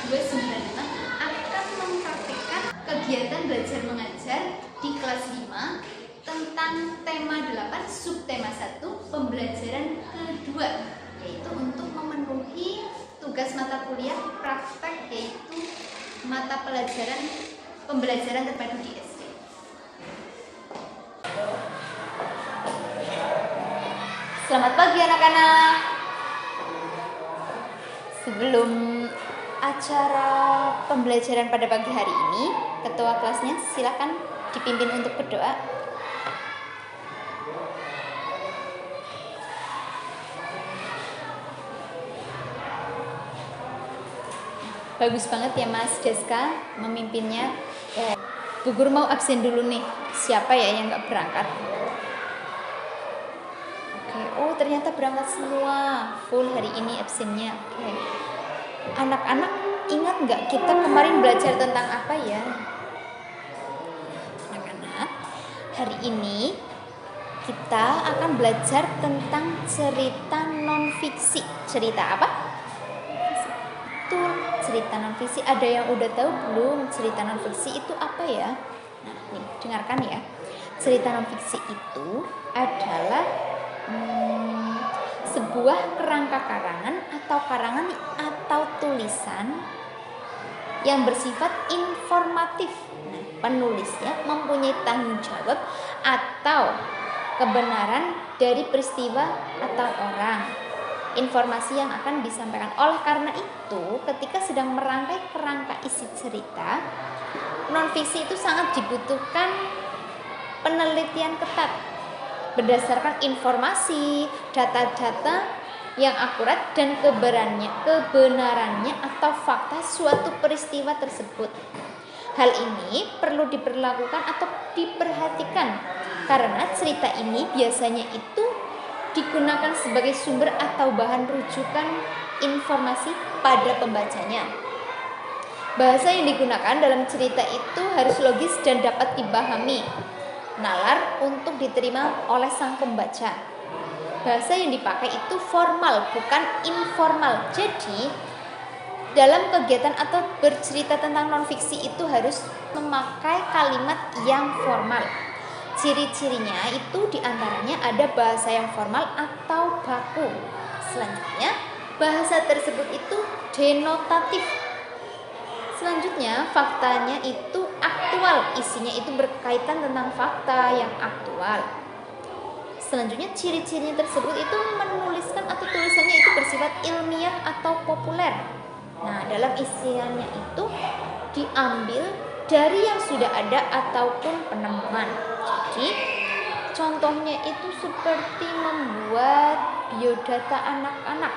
295 akan mempraktikkan kegiatan belajar mengajar di kelas 5 tentang tema 8 subtema 1 pembelajaran kedua, yaitu untuk memenuhi tugas mata kuliah praktek, yaitu mata pelajaran pembelajaran terpadu di SD. Selamat pagi anak-anak. Sebelum acara pembelajaran pada pagi hari ini, ketua kelasnya silakan dipimpin untuk berdoa. Bagus banget ya Mas Deska memimpinnya. Bu Guru mau absen dulu nih. Siapa ya yang nggak berangkat? Oke. Oh ternyata berangkat semua. Full hari ini absennya. Oke. Anak-anak ingat nggak kita kemarin belajar tentang apa ya? Anak-anak, hari ini kita akan belajar tentang cerita non-fiksi. Cerita apa? Betul, cerita non-fiksi. Ada yang udah tahu belum cerita non-fiksi itu apa ya? Nah, nih, dengarkan ya. Cerita non-fiksi itu adalah sebuah kerangka karangan atau tulisan yang bersifat informatif. Nah, penulisnya mempunyai tanggung jawab atau kebenaran dari peristiwa atau orang, informasi yang akan disampaikan. Oleh karena itu, ketika sedang merangkai kerangka isi cerita, non-fiksi itu sangat dibutuhkan penelitian ketat berdasarkan informasi, data-data yang akurat dan kebenarannya atau fakta suatu peristiwa tersebut. Hal ini perlu diperlakukan atau diperhatikan karena cerita ini biasanya itu digunakan sebagai sumber atau bahan rujukan informasi pada pembacanya. Bahasa yang digunakan dalam cerita itu harus logis dan dapat dipahami, nalar untuk diterima oleh sang pembaca. Bahasa yang dipakai itu formal, bukan informal. Jadi, dalam kegiatan atau bercerita tentang non-fiksi itu harus memakai kalimat yang formal. Ciri-cirinya itu diantaranya ada bahasa yang formal atau baku. Selanjutnya, bahasa tersebut itu denotatif. Selanjutnya, faktanya itu aktual. Isinya itu berkaitan tentang fakta yang aktual. Selanjutnya, ciri-cirinya tersebut itu menuliskan atau tulisannya itu bersifat ilmiah atau populer. Nah, dalam isiannya itu diambil dari yang sudah ada ataupun penemuan. Jadi, contohnya itu seperti membuat biodata anak-anak.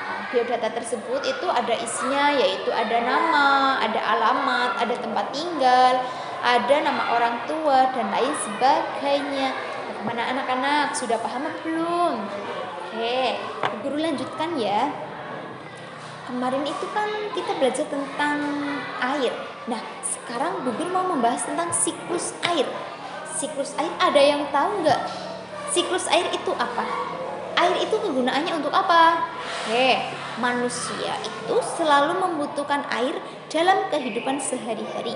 Nah, biodata tersebut itu ada isinya, yaitu ada nama, ada alamat, ada tempat tinggal, ada nama orang tua, dan lain sebagainya. Bagaimana anak-anak? Sudah paham belum? Oke, guru lanjutkan ya. Kemarin itu kan kita belajar tentang air. Nah, sekarang Bu Guru mau membahas tentang siklus air. Siklus air ada yang tahu nggak? Siklus air itu apa? Air itu kegunaannya untuk apa? Manusia itu selalu membutuhkan air dalam kehidupan sehari-hari.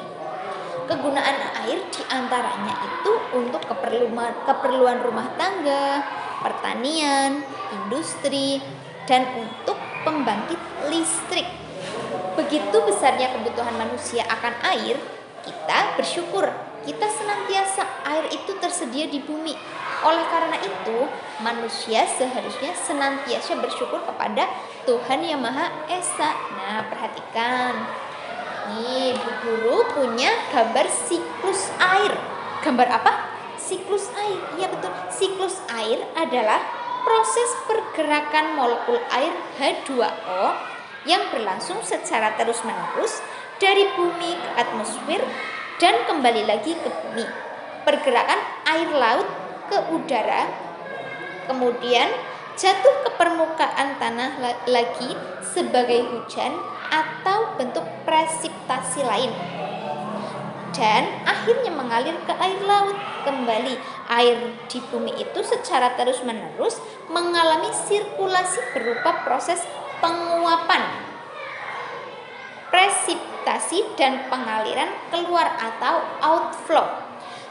Kegunaan air diantaranya itu untuk keperluan rumah tangga, pertanian, industri, dan untuk pembangkit listrik. Begitu besarnya kebutuhan manusia akan air, kita bersyukur kita senantiasa air itu tersedia di bumi. Oleh karena itu, manusia seharusnya senantiasa bersyukur kepada Tuhan Yang Maha Esa. Nah, perhatikan. Nih, Bu Guru punya gambar siklus air. Gambar apa? Siklus air. Iya betul. Siklus air adalah proses pergerakan molekul air H2O yang berlangsung secara terus-menerus dari bumi ke atmosfer dan kembali lagi ke bumi. Pergerakan air laut ke udara, kemudian jatuh ke permukaan tanah lagi sebagai hujan atau bentuk presipitasi lain, dan akhirnya mengalir ke air laut kembali. Air di bumi itu secara terus-menerus mengalami sirkulasi berupa proses penguapan, presipitasi dan pengaliran keluar atau outflow.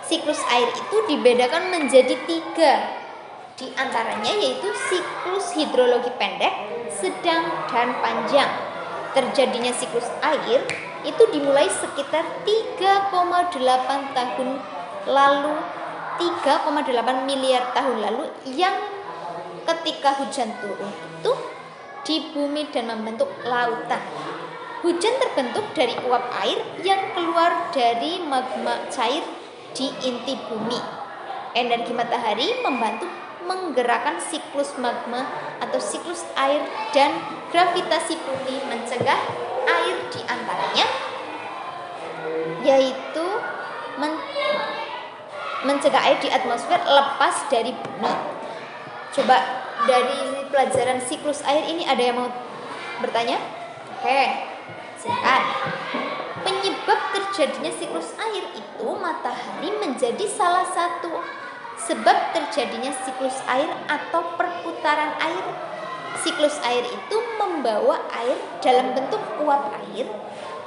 Siklus air itu dibedakan menjadi 3 di antaranya, yaitu siklus hidrologi pendek, sedang, dan panjang. Terjadinya siklus air itu dimulai sekitar 3,8 tahun lalu, 3,8 miliar tahun lalu, yang ketika hujan turun itu di bumi dan membentuk lautan. Hujan terbentuk dari uap air yang keluar dari magma cair di inti bumi. Energi matahari membantu menggerakkan siklus magma atau siklus air, dan gravitasi bumi mencegah air di antaranya, yaitu mencegah air di atmosfer lepas dari bumi. Coba dari pelajaran siklus air ini ada yang mau bertanya? Oke, silakan. Penyebab terjadinya siklus air itu matahari menjadi salah satu sebab terjadinya siklus air atau perputaran air. Siklus air itu membawa air dalam bentuk uap air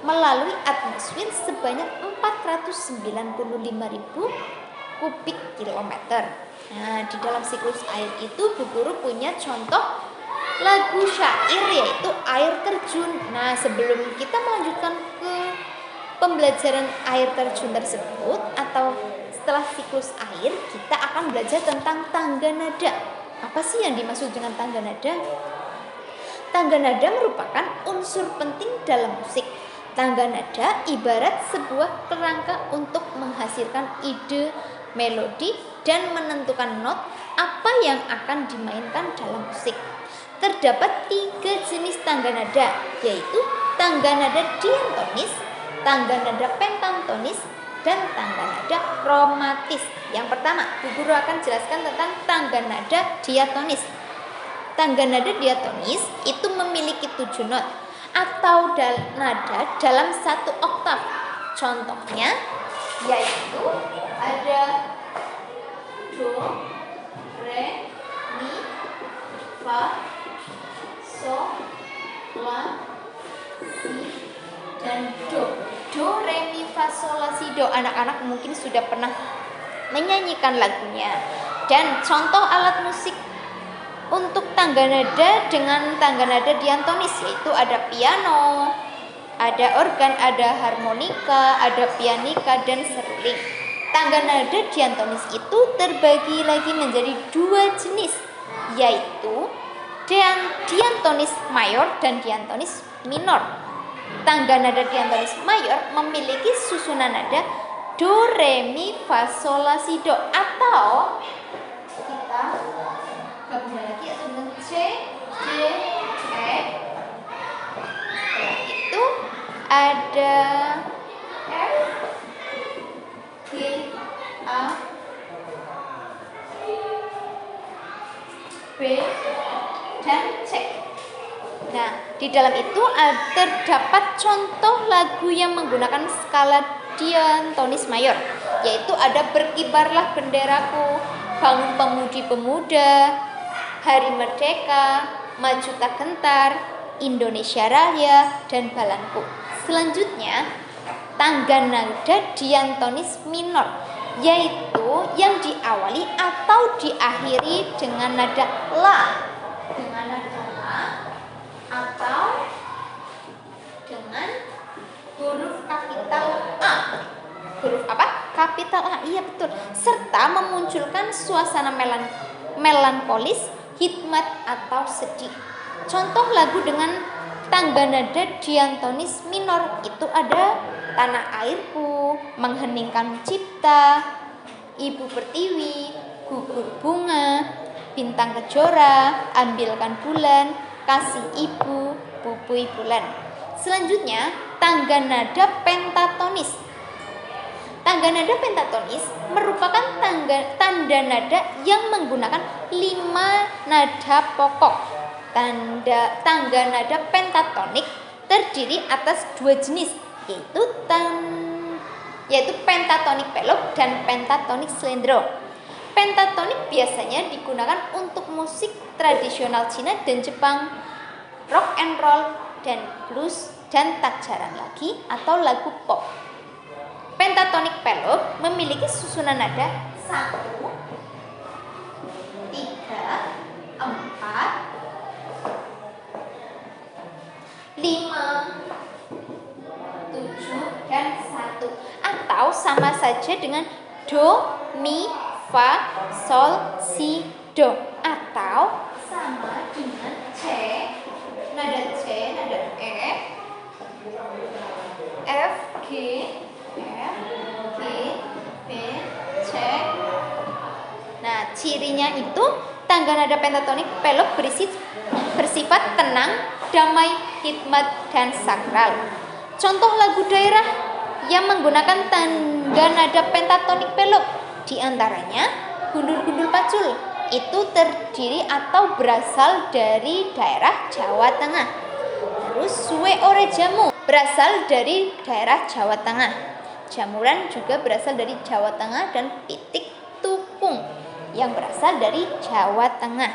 melalui atmosfer sebanyak 495.000 kubik kilometer. Nah, di dalam siklus air itu Bu Guru punya contoh lagu syair, yaitu Air Terjun. Nah, sebelum kita melanjutkan ke pembelajaran air terjun tersebut, atau setelah siklus air, kita akan belajar tentang tangga nada. Apa sih yang dimaksud dengan tangga nada? Tangga nada merupakan unsur penting dalam musik. Tangga nada ibarat sebuah kerangka untuk menghasilkan ide, melodi, dan menentukan not apa yang akan dimainkan dalam musik. Terdapat 3 jenis tangga nada, yaitu tangga nada diatonis, tangga nada pentatonis, dan tangga nada kromatis. Yang pertama, Bu Guru akan jelaskan tentang tangga nada diatonis. Tangga nada diatonis itu memiliki 7 not atau nada dalam 1 oktav. Contohnya yaitu ada do, re, mi, fa, so, la, si, dan do. Do, re, mi, fa, sol, la, si, do. Anak-anak mungkin sudah pernah menyanyikan lagunya. Dan contoh alat musik untuk tangga nada dengan tangga nada diatonis, yaitu ada piano, ada organ, ada harmonika, ada pianika, dan seruling. Tangga nada diatonis itu terbagi lagi menjadi 2 jenis, yaitu diatonis mayor dan diatonis minor. Tangga nada diatonis mayor memiliki susunan nada do, re, mi, fa, sol, la, si, do, atau kita gabung lagi atau dengan C, D, E. Setelah itu ada F, G, A, B, dan C. Nah, di dalam itu terdapat contoh lagu yang menggunakan skala diatonis mayor, yaitu ada Berkibarlah Benderaku, Bangun Pemudi-Pemuda, Hari Merdeka, Maju Tak Gentar, Indonesia Raya, dan Balanku. Selanjutnya, tangga nada diatonis minor, yaitu yang diawali atau diakhiri dengan nada la, atau dengan huruf kapital A. Huruf apa? Kapital A, iya betul. Serta memunculkan suasana melankolis, hikmat, atau sedih. Contoh lagu dengan tangga nada diatonis minor itu ada Tanah Airku, Mengheningkan Cipta, Ibu Pertiwi, Gugur Bunga, Bintang Kejora, Ambilkan Bulan, Kasih Ibu, Bubui Bulan. Selanjutnya, tangga nada pentatonis. Tangga nada pentatonis merupakan tanda nada yang menggunakan 5 nada pokok. Tangga nada pentatonik terdiri atas 2 jenis, yaitu pentatonik peluk dan pentatonik slendro. Pentatonik biasanya digunakan untuk musik tradisional Cina dan Jepang, rock and roll, dan blues dan Tak Jarang Lagi atau lagu pop. Pentatonik peluk memiliki susunan nada 1, 3, 4, 5, 7, dan 1, atau sama saja dengan do, mi, fa, sol, si, do, atau sama dengan C, nada E, F, G, B, C. Nah, cirinya itu tangga nada pentatonik peluk bersifat tenang, damai, hikmat, dan sakral. Contoh lagu daerah yang menggunakan tangga nada pentatonik peluk diantaranya Gundul-Gundul Pacul, itu terdiri atau berasal dari daerah Jawa Tengah. Terus Suwe Ore Jamu berasal dari daerah Jawa Tengah. Jamuran juga berasal dari Jawa Tengah, dan Pitik Tukung yang berasal dari Jawa Tengah.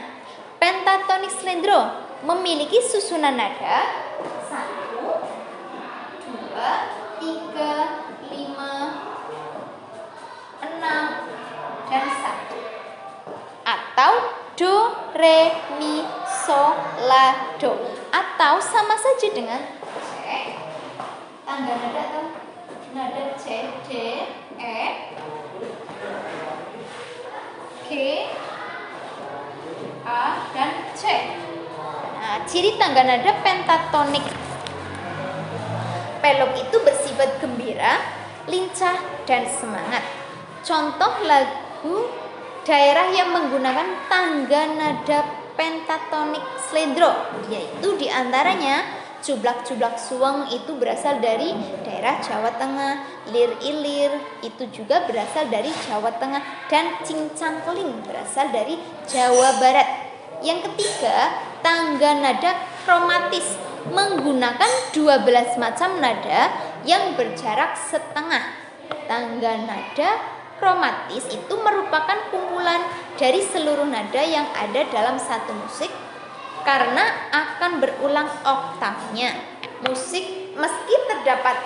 Pentatonik slendro memiliki susunan nada 1, 2, 3, 5, 6, dan 1, atau do, re, mi, so, la, do, atau sama saja dengan C, tangga nada atau nada C, D, E, G, A, dan C. Nah, ciri tangga nada pentatonik peluk itu bersifat gembira, lincah, dan semangat. Contoh lagu daerah yang menggunakan tangga nada pentatonik slendro yaitu diantaranya Jublak-Jublak Suweng, itu berasal dari daerah Jawa Tengah. Lir Ilir itu juga berasal dari Jawa Tengah, dan Cincang Keling berasal dari Jawa Barat. Yang ketiga, tangga nada kromatis menggunakan 12 macam nada yang berjarak setengah. Tangga nada kromatis itu merupakan kumpulan dari seluruh nada yang ada dalam satu musik karena akan berulang oktavnya. Musik meski terdapat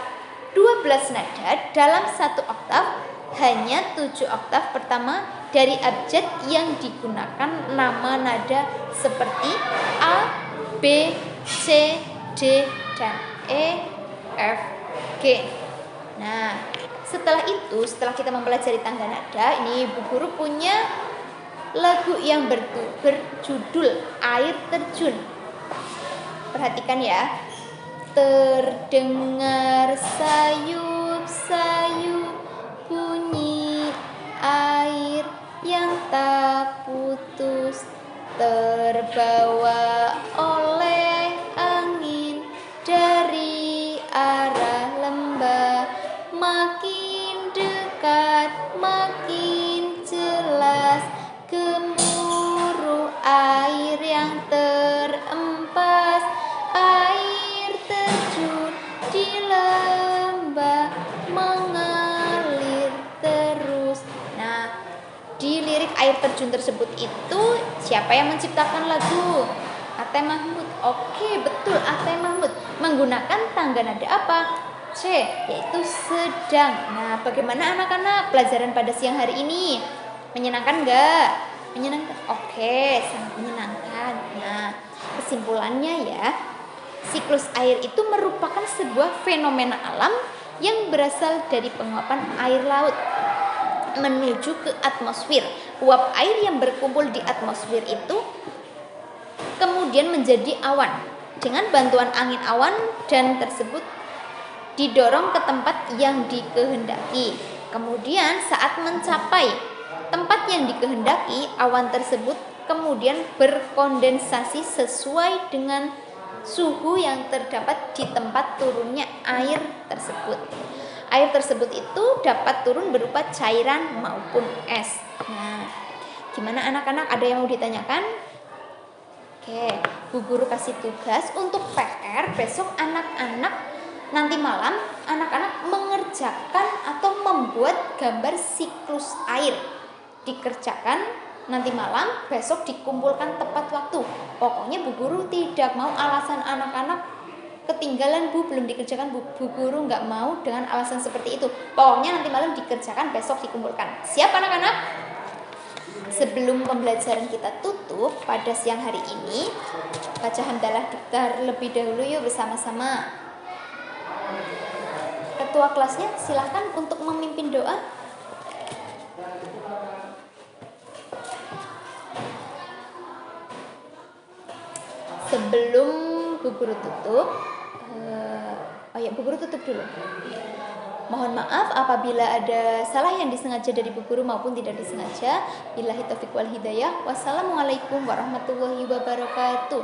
12 nada dalam satu oktav, hanya 7 oktav pertama dari abjad yang digunakan nama nada seperti A, B, C, D, dan E, F, G. Nah, setelah kita mempelajari tangga nada, ini Bu Guru punya lagu yang berjudul Air Terjun. Perhatikan ya. Terdengar sayup-sayup bunyi air yang tak putus, terbawa oleh angin dari arah lembah. Makin dekat, makin jelas gemuruh air yang terempas. Air terjun di lembah mengalir terus. Nah, di lirik Air Terjun tersebut itu siapa yang menciptakan lagu? Ate Mahmud. Oke, betul, Ate Mahmud. Menggunakan tangga nada apa? C, yaitu sedang. Nah, bagaimana anak-anak pelajaran pada siang hari ini? Menyenangkan enggak? Menyenangkan. Oke, sangat menyenangkan. Nah, kesimpulannya ya, siklus air itu merupakan sebuah fenomena alam yang berasal dari penguapan air laut menuju ke atmosfer. Uap air yang berkumpul di atmosfer itu kemudian menjadi awan. Dengan bantuan angin, awan dan tersebut didorong ke tempat yang dikehendaki. Kemudian saat mencapai tempat yang dikehendaki, awan tersebut kemudian berkondensasi sesuai dengan suhu yang terdapat di tempat turunnya air tersebut. Air tersebut itu dapat turun berupa cairan maupun es. Nah, gimana anak-anak? Ada yang mau ditanyakan? Oke, Bu Guru kasih tugas untuk PR besok anak-anak. Nanti malam anak-anak mengerjakan atau membuat gambar siklus air. Dikerjakan nanti malam, besok dikumpulkan tepat waktu. Pokoknya Bu Guru tidak mau alasan anak-anak ketinggalan Bu, belum dikerjakan Bu. Bu guru nggak mau dengan alasan seperti itu. Pokoknya nanti malam dikerjakan, besok dikumpulkan. Siap anak-anak? Sebelum pembelajaran kita tutup pada siang hari ini, baca hamdalah daftar lebih dahulu yuk bersama-sama. Ketua kelasnya silahkan untuk memimpin doa. Sebelum Bu Guru tutup, Bu Guru tutup dulu. Mohon maaf apabila ada salah yang disengaja dari Bu Guru maupun tidak disengaja. Billahi taufiq wal hidayah. Wassalamualaikum warahmatullahi wabarakatuh.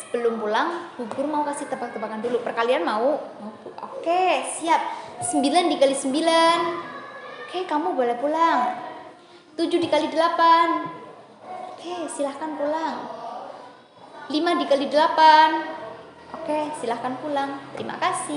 Sebelum pulang, Bu Guru mau kasih tebak-tebakan dulu. Perkalian mau? Oke, siap. 9 dikali 9. Oke, kamu boleh pulang. 7 dikali 8. Oke, silahkan pulang. 5 dikali 8. Oke, silahkan pulang. Terima kasih.